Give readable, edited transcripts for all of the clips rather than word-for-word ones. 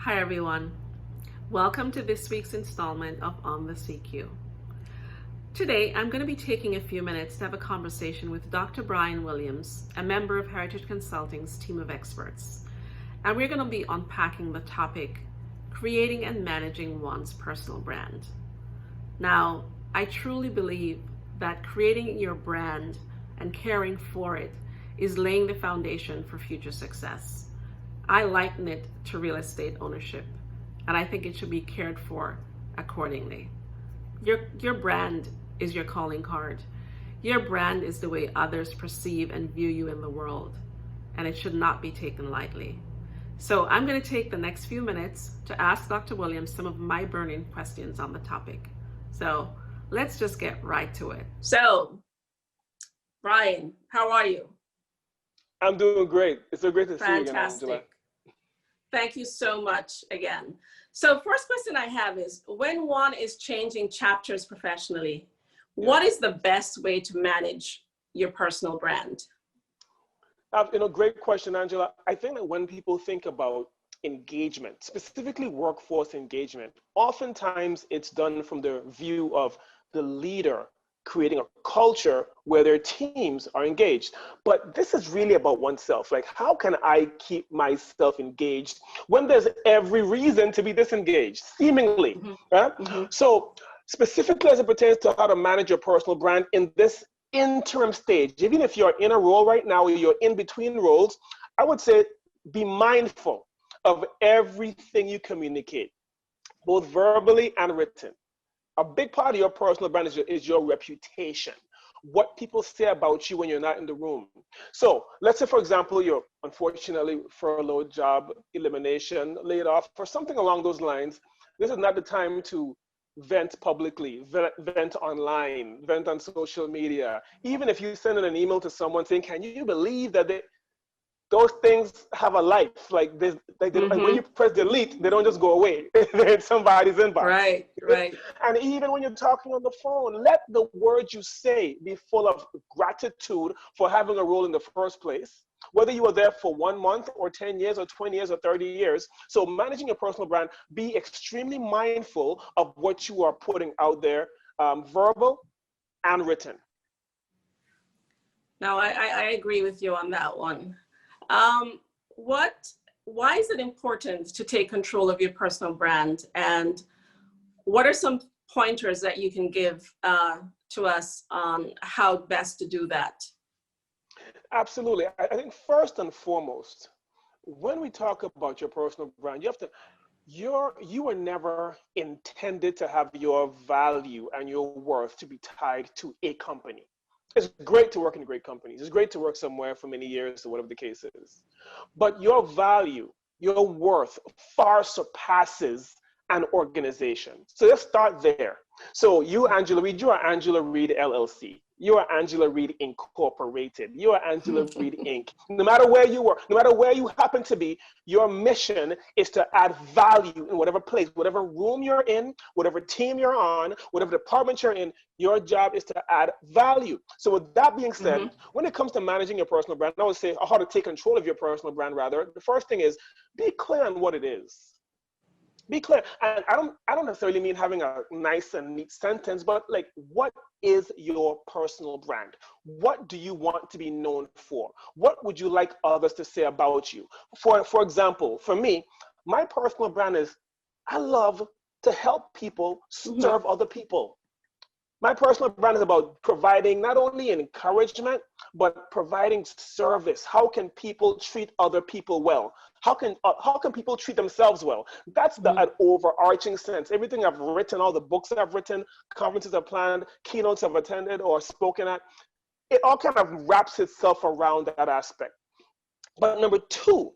Hi, everyone. Welcome to this week's installment of On the CQ. Today, I'm going to be taking a few minutes to have a conversation with Dr. Bryan Williams, a member of Heritage Consulting's team of experts. And we're going to be unpacking the topic, creating and managing one's personal brand. Now, I truly believe that creating your brand and caring for it is laying the foundation for future success. I liken it to real estate ownership, and I think it should be cared for accordingly. Your brand is your calling card. Your brand is the way others perceive and view you in the world, and it should not be taken lightly. So I'm going to take the next few minutes to ask Dr. Williams some of my burning questions on the topic. So let's just get right to it. So, Bryan, how are you? I'm doing great. It's so great to see you again, Fantastic. Angela. Thank you so much again. So first question I have is, when one is changing chapters professionally, what is the best way to manage your personal brand? Great question, Angela. I think that when people think about engagement, specifically workforce engagement, oftentimes it's done from the view of the leader creating a culture where their teams are engaged. But this is really about oneself. Like, how can I keep myself engaged when there's every reason to be disengaged, seemingly? Right? So specifically as it pertains to how to manage your personal brand in this interim stage, even if you're in a role right now or you're in between roles, I would say be mindful of everything you communicate, both verbally and written. A big part of your personal brand is your reputation, what people say about you when you're not in the room. So let's say, for example, you're unfortunately furloughed, job elimination, laid off, or something along those lines. This is not the time to vent publicly, vent online, vent on social media. Even if you send an email to someone saying, can you believe that those things have a life? Like this, like when you press delete, they don't just go away. They're in somebody's inbox. Right. And even when you're talking on the phone, let the words you say be full of gratitude for having a role in the first place, whether you were there for 1 month or 10 years or 20 years or 30 years. So managing your personal brand, be extremely mindful of what you are putting out there, verbal and written. Now, I agree with you on that one. Why is it important to take control of your personal brand, and what are some pointers that you can give to us on how best to do that? Absolutely. I think first and foremost, when we talk about your personal brand, you were never intended to have your value and your worth to be tied to a company. It's great to work in great companies. It's great to work somewhere for many years or whatever the case is. But your value, your worth far surpasses an organization. So let's start there. So you, Angela Reed, you are Angela Reed LLC. You are Angela Reed Incorporated. You are Angela Reed Inc. No matter where you work, no matter where you happen to be, your mission is to add value in whatever place, whatever room you're in, whatever team you're on, whatever department you're in, your job is to add value. So with that being said, when it comes to managing your personal brand, I would say how to take control of your personal brand rather. The first thing is be clear on what it is. Be clear. And I don't necessarily mean having a nice and neat sentence, but like, what is your personal brand? What do you want to be known for? What would you like others to say about you? For example, for me, my personal brand is I love to help people serve other people. My personal brand is about providing not only encouragement, but providing service. How can people treat other people well? How can people treat themselves well? That's an overarching sense. Everything I've written, all the books I've written, conferences I've planned, keynotes I've attended or spoken at, it all kind of wraps itself around that aspect. But number two,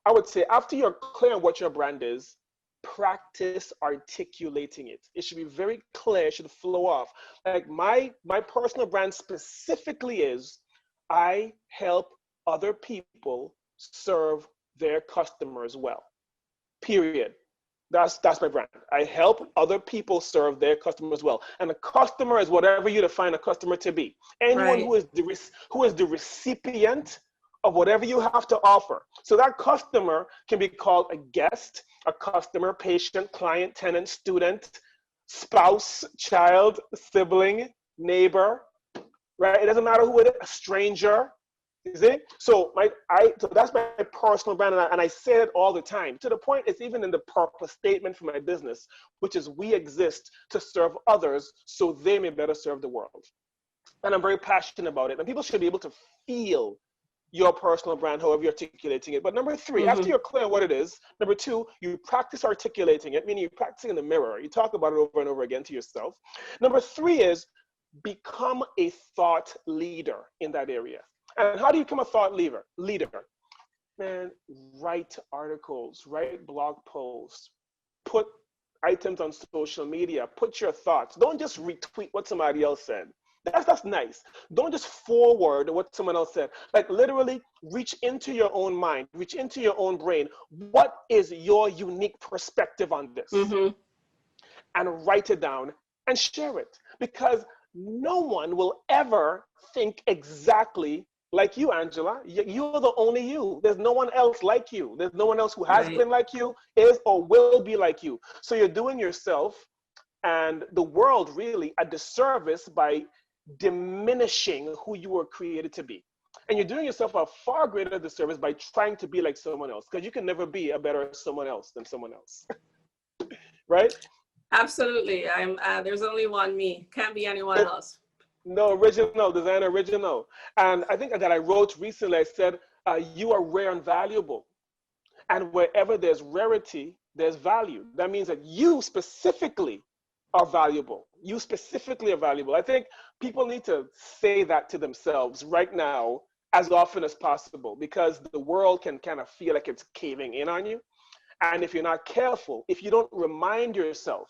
I would say after you're clear on what your brand is, practice articulating it. It should be very clear, it should flow off. Like my personal brand specifically is I help other people serve their customers well. Period. That's my brand. I help other people serve their customers well. And a customer is whatever you define a customer to be. Anyone who is the recipient of whatever you have to offer. So that customer can be called a guest, a customer, patient, client, tenant, student, spouse, child, sibling, neighbor, right? It doesn't matter who it is, a stranger. You see? So so that's my personal brand, and I say it all the time. To the point, it's even in the purpose statement for my business, which is we exist to serve others so they may better serve the world. And I'm very passionate about it. And people should be able to feel your personal brand, however you're articulating it. But number three, after you're clear on what it is, number two, you practice articulating it, meaning you practice in the mirror. You talk about it over and over again to yourself. Number three is become a thought leader in that area. And how do you become a thought leader? Man, write articles, write blog posts, put items on social media, put your thoughts. Don't just retweet what somebody else said. That's nice. Don't just forward what someone else said. Like literally reach into your own mind, reach into your own brain. What is your unique perspective on this? And write it down and share it. Because no one will ever think exactly like you, Angela. You're the only you. There's no one else like you. There's no one else who has been like you, is or will be like you. So you're doing yourself and the world really a disservice by diminishing who you were created to be. And you're doing yourself a far greater disservice by trying to be like someone else, because you can never be a better someone else than someone else. Right? Absolutely. There's only one me. Can't be anyone else. No, original, design original. And I think that I wrote recently, I said, you are rare and valuable. And wherever there's rarity, there's value. That means that you specifically are valuable. You specifically are valuable. I think people need to say that to themselves right now as often as possible, because the world can kind of feel like it's caving in on you. And if you're not careful, if you don't remind yourself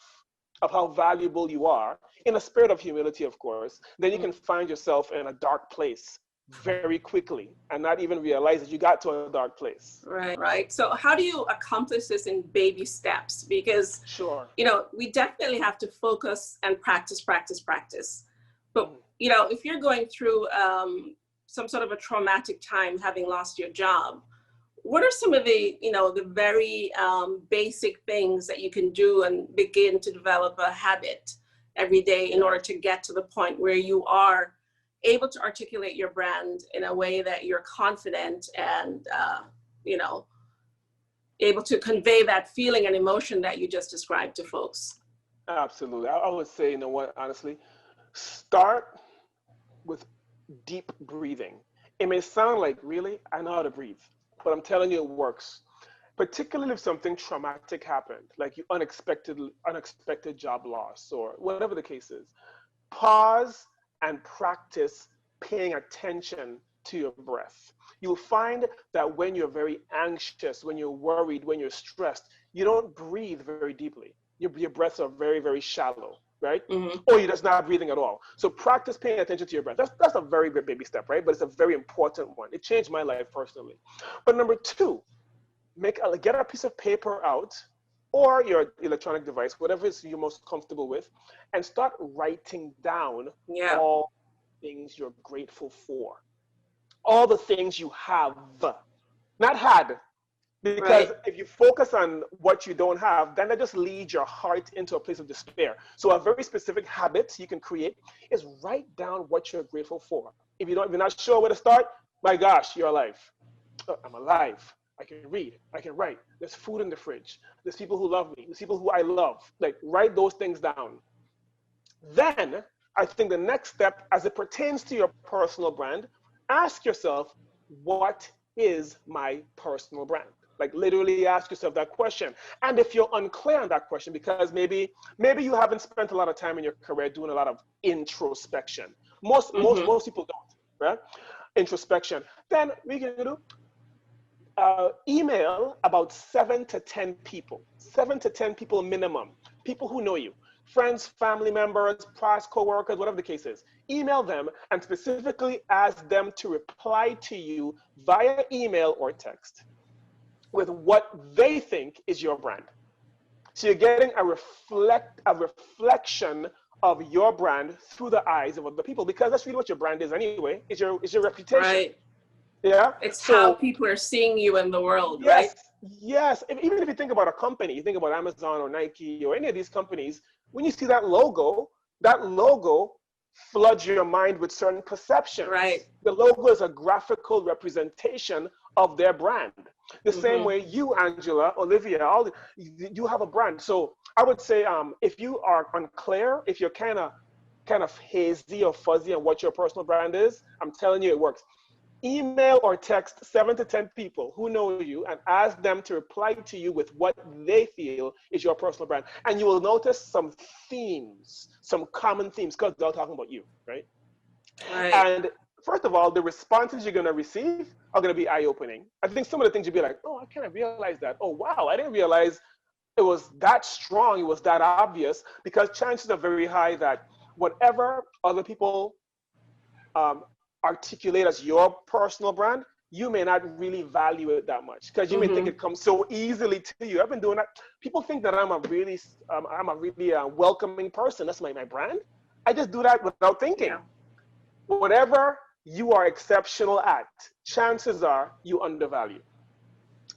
of how valuable you are, in a spirit of humility, of course, then you can find yourself in a dark place very quickly and not even realize that you got to a dark place. Right. So how do you accomplish this in baby steps? Because, we definitely have to focus and practice. But, if you're going through some sort of a traumatic time, having lost your job, what are some of the, the very basic things that you can do and begin to develop a habit every day in order to get to the point where you are able to articulate your brand in a way that you're confident and, able to convey that feeling and emotion that you just described to folks? Absolutely. I would say, honestly, start with deep breathing. It may sound like, really, I know how to breathe, but I'm telling you it works. Particularly if something traumatic happened, like you unexpected job loss or whatever the case is. Pause and practice paying attention to your breath. You'll find that when you're very anxious, when you're worried, when you're stressed, you don't breathe very deeply. Your breaths are very, very shallow, right? Or you're just not breathing at all. So practice paying attention to your breath. That's a very big baby step, right? But it's a very important one. It changed my life personally. But number two, get a piece of paper out or your electronic device, whatever is you're most comfortable with, and start writing down all things you're grateful for. All the things you have, not had. Because if you focus on what you don't have, then that just leads your heart into a place of despair. So a very specific habit you can create is write down what you're grateful for. If you're not sure where to start, my gosh, you're alive. Oh, I'm alive. I can read, I can write. There's food in the fridge. There's people who love me. There's people who I love. Like, write those things down. Then I think the next step, as it pertains to your personal brand, ask yourself, what is my personal brand? Like, literally ask yourself that question. And if you're unclear on that question, because maybe you haven't spent a lot of time in your career doing a lot of introspection. Most people don't, right? Introspection. Then we can do email about 7 to 10 people, 7 to 10 people minimum, people who know you, friends, family members, past coworkers, whatever the case is. Email them and specifically ask them to reply to you via email or text with what they think is your brand. So you're getting a reflection of your brand through the eyes of other people, because that's really what your brand is anyway, is your reputation. Yeah. It's how So people are seeing you in the world, right? yes, yes. Even if you think about a company, you think about Amazon or Nike or any of these companies, when you see that logo floods your mind with certain Right. perceptions. The logo is a graphical representation of their brand. The same Mm-hmm. way you, Angela, Olivia, you have a brand. So I would say, if you are unclear, if you're kind of hazy or fuzzy on what your personal brand is, I'm telling you, it works. Email or text 7 to 10 people who know you and ask them to reply to you with what they feel is your personal brand. And you will notice some themes, some common themes, because they're talking about you, right? Right. And first of all, the responses you're going to receive are going to be eye-opening. I think some of the things you'll be like, oh, I kind of realized that. Oh, wow, I didn't realize it was that strong, it was that obvious, because chances are very high that whatever other people um, articulate as your personal brand, you may not really value it that much because you may think Mm-hmm. it comes so easily to you. I've been doing that. People think that I'm a really welcoming person. That's my brand. I just do that without thinking. Yeah. Whatever you are exceptional at, chances are you undervalue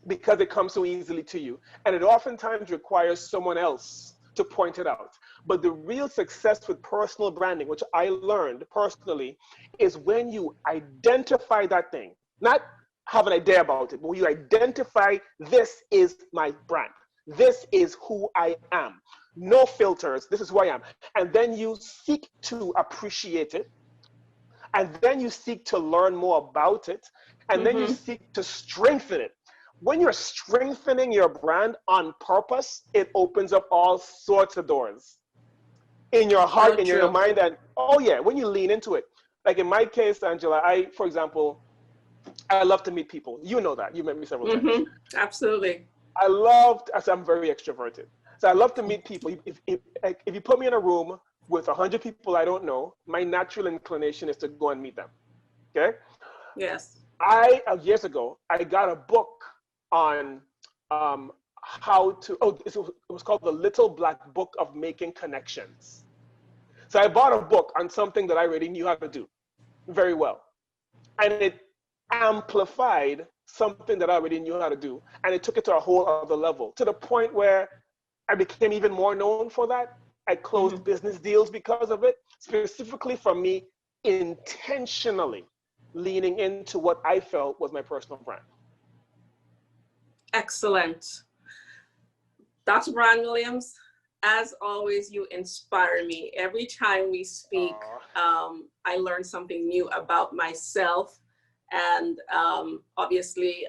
because it comes so easily to you. And it oftentimes requires someone else to point it out. But the real success with personal branding, which I learned personally, is when you identify that thing, not have an idea about it, but when you identify this is my brand. This is who I am. No filters. This is who I am. And then you seek to appreciate it. And then you seek to learn more about it. And then you Mm-hmm. seek to strengthen it. When you're strengthening your brand on purpose, it opens up all sorts of doors in your So heart, in your true. mind. And oh, yeah, when you lean into it. Like in my case, Angela, for example, I love to meet people. You know that. You met me several times. Mm-hmm. Absolutely. I'm very extroverted. So I love to meet people. If you put me in a room with 100 people I don't know, my natural inclination is to go and meet them. Okay? Yes. Years ago, I got a book on how to, it was called The Little Black Book of Making Connections. So I bought a book on something that I already knew how to do very well. And it amplified something that I already knew how to do. And it took it to a whole other level, to the point where I became even more known for that. I closed Mm-hmm. business deals because of it, specifically for me intentionally leaning into what I felt was my personal brand. Excellent. Dr. Bryan Williams, as always, you inspire me. Every time we speak, I learn something new about myself and obviously,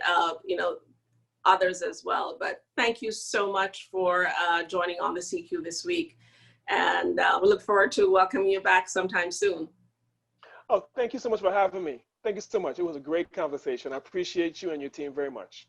others as well. But thank you so much for joining on the CQ this week. And we look forward to welcoming you back sometime soon. Oh, thank you so much for having me. Thank you so much. It was a great conversation. I appreciate you and your team very much.